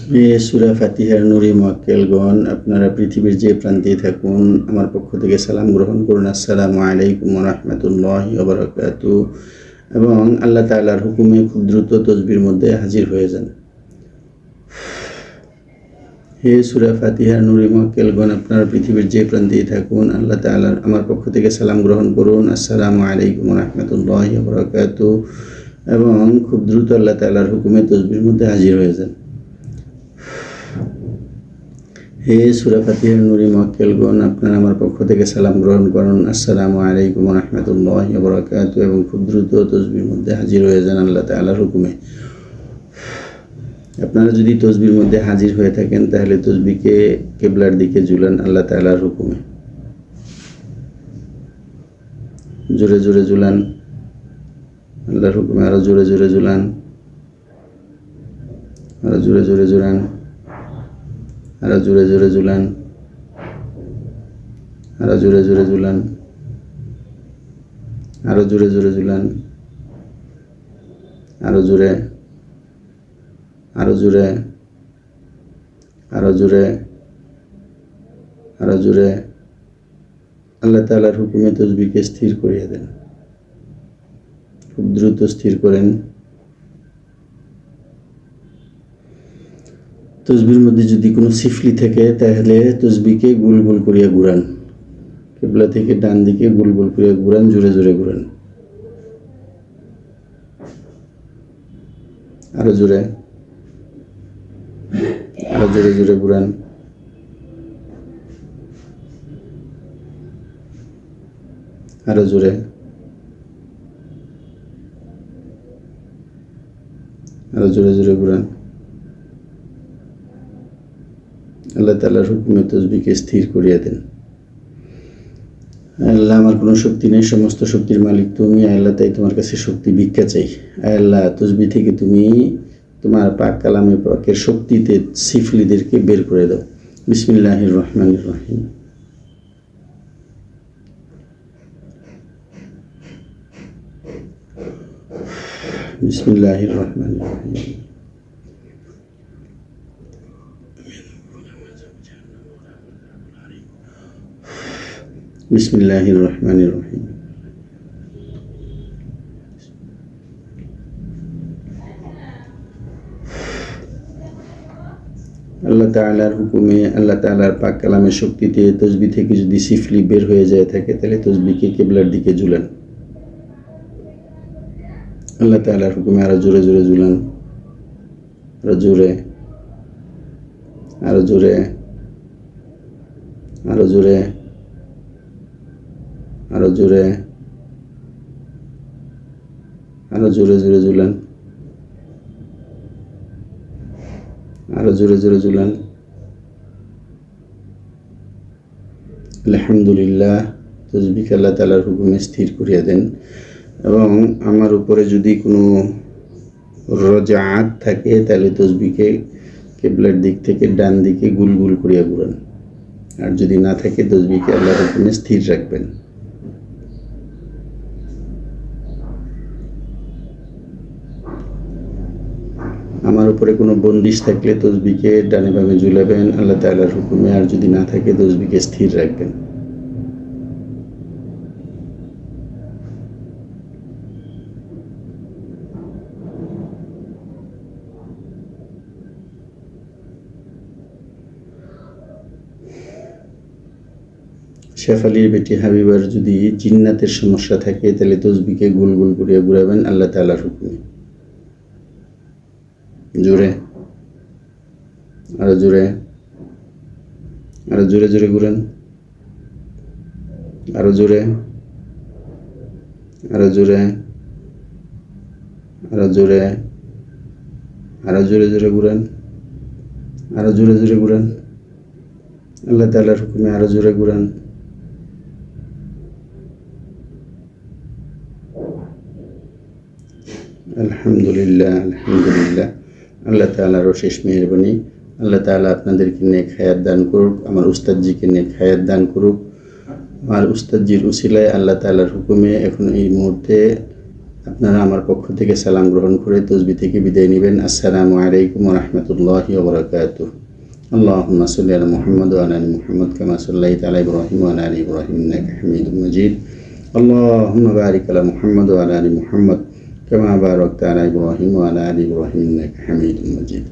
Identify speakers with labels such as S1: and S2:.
S1: সূরা ফাতিহার নূরি মুআক্কেলগণ, আপনারা পৃথিবীর যে প্রান্তেই থাকুন, আমার পক্ষ থেকে সালাম গ্রহণ করুন। আসসালামু আলাইকুম ওয়া রাহমাতুল্লাহি ওয়া বারাকাতুহু। এবং আল্লাহ তাআলার হুকুমে খুব দ্রুত তসবির মধ্যে হাজির হয়ে যান। হে সূরা ফাতিহার নূরি মুআক্কেলগণ, আপনারা পৃথিবীর যে প্রান্তেই থাকুন, আল্লাহ তাআলার আমার পক্ষ থেকে সালাম গ্রহণ করুন। আসসালামু আলাইকুম ওয়া রাহমাতুল্লাহি ওয়া বারাকাতুহু। এবং খুব দ্রুত আল্লাহ তাআলার হুকুমে তসবির মধ্যে হাজির হয়ে যান। হে সূরা ফাতিহার নূরি মুআক্কেলগণ, আপনারা আমার পক্ষ থেকে সালাম গ্রহণ করুন। আসসালামু আলাইকুম ওয়া রাহমাতুল্লাহি ওয়া বারাকাতুহু। এবং খুব দ্রুত তসবির মধ্যে হাজির হয়ে যান আল্লাহ তাআলার হুকুমে। আপনারা যদি তসবির মধ্যে হাজির হয়ে থাকেন, তাহলে তসবিকে কিবলার দিকে ঝুলান আল্লাহ তাআলার হুকুমে। জোরে জোরে ঝুলান আল্লাহর হুকুমে, আরো জোরে জোরে ঝুলান, আরো জোরে জোরে ঝুলান, আরো জোরে জোরে ঝুলান, আরো জোরে জোরে ঝুলান, আরো জোরে জোরে ঝুলান, আরো জোরে, আরো জোরে, আরো জোরে, আরো জোরে। আল্লাহ তাআলার হুকুমে তসবিহকে স্থির করিয়ে দেন। খুব দ্রুত স্থির করেন। তসবির মধ্যে যদি কোনো সিফলি থাকে, তাহলে তসবিহকে গোল গোল করিয়া ঘুরান। কিবলা থেকে ডান দিকে গোল গোল করিয়া ঘুরান, জোরে জোরে ঘুরান। আরো জোরে, আরো জোরে জোরে ঘুরান। আরো জোরে, আরো জোরে জোরে ঘুরান। আল্লাহ তাআলার হুকুমে তসবিহকে স্থির করিয়া দেন। আল্লাহ, আমার কোনো শক্তি নেই, সমস্ত শক্তির মালিক তুমি। আল্লাহ, তাই তোমার কাছে শক্তি ভিক্ষা চাই। আল্লাহ, তসবিহ থেকে তুমি তোমার পাক কালামে পাকের শক্তিতে সিফলিদেরকে বের করে দাও। বিসমিল্লাহির রহমানির রহিম। বিসমিল্লাহির রহমানির রহিম। বিসমিল্লাহির রহমানির রহিম। আল্লাহ তাআলার হুকুমে, আল্লাহ তাআলার পাক কালামের শক্তিতে তসবিহ থেকে যদি সিফলি বের হয়ে যায় থাকে, তাহলে তসবিহকে কিবলার দিকে ঝুলান। আল্লাহ তাআলার হুকুমে আরো জোরে জোরে ঝুলান, আরো জোরে, আরো জোরে, আরো জোরে, আরো জোরে, আরো জোরে জোরে ঝুলান, আরো জোরে জোরে ঝুলান। আলহামদুলিল্লাহ। তসবিহকে আল্লাহ তাআলার হুকুমে স্থির করিয়া দেন। এবং আমার উপরে যদি কোনো রজাআত থাকে, তাহলে তসবিহকে কিবলার দিক থেকে ডান দিকে গুল গুল করিয়া ঘুরান। আর যদি না থাকে, তসবিহকে আল্লাহর হুকুমে স্থির রাখবেন। আমার উপরে কোনো বন্দিশ থাকলে তসবিহকে ডানে বামে ঝুলাবেন আল্লাহ তাআলার হুকুমে। আর যদি না থাকে, তসবিহকে স্থির রাখবেন। শেফালির বেটি হাবিবার যদি জিন্নাতের সমস্যা থাকে, তাহলে তসবিহকে গোল গোল করিয়া ঘুরাবেন আল্লাহ তাআলার হুকুমে। জোরে, আরো জোরে, আরো জোরে জোরে ঘুরান, আরো জোরে, আরো জোরে, আরো জোরে, আরো জোরে জোরে ঘুরান, আরো জোরে জোরে ঘুরান। আল্লাহ তাআলার হুকুমে আরো জোরে ঘুরান। আলহামদুলিল্লাহ, আলহামদুলিল্লাহ। আল্লাহ তাআলারও শেষ মেহেরবানি। আল্লাহ তাআলা আপনাদেরকে নেক হায়াত দান করুক, আমার উস্তাদজিকে নেক হায়াত দান করুক। আমার উস্তাদজির উসিলায় আল্লাহ তাআলার হুকুমে এখন এই মুহূর্তে আপনারা আমার পক্ষ থেকে সালাম গ্রহণ করে তসবি থেকে বিদায় নেবেন। আসসালামু আলাইকুম ওয়া রাহমাতুল্লাহি ওয়া বারাকাতুহু। আল্লাহুম্মা সাল্লি আলা মুহাম্মাদ ওয়া আলা আলি মুহাম্মাদ কামা সাল্লাইতা আলা ইব্রাহিম ওয়া আলা আলি ইব্রাহিম ইন্নাকা হামিদুম মাজিদ। আল্লাহুম্মা বারিক আলা মুহাম্মাদ ওয়া আলা আলি মুহাম্মাদ কামা বারাকতা আলা ইব্রাহিম ওয়া আলা আলি ইব্রাহিম ইন্নাকা হামিদুম মাজিদ।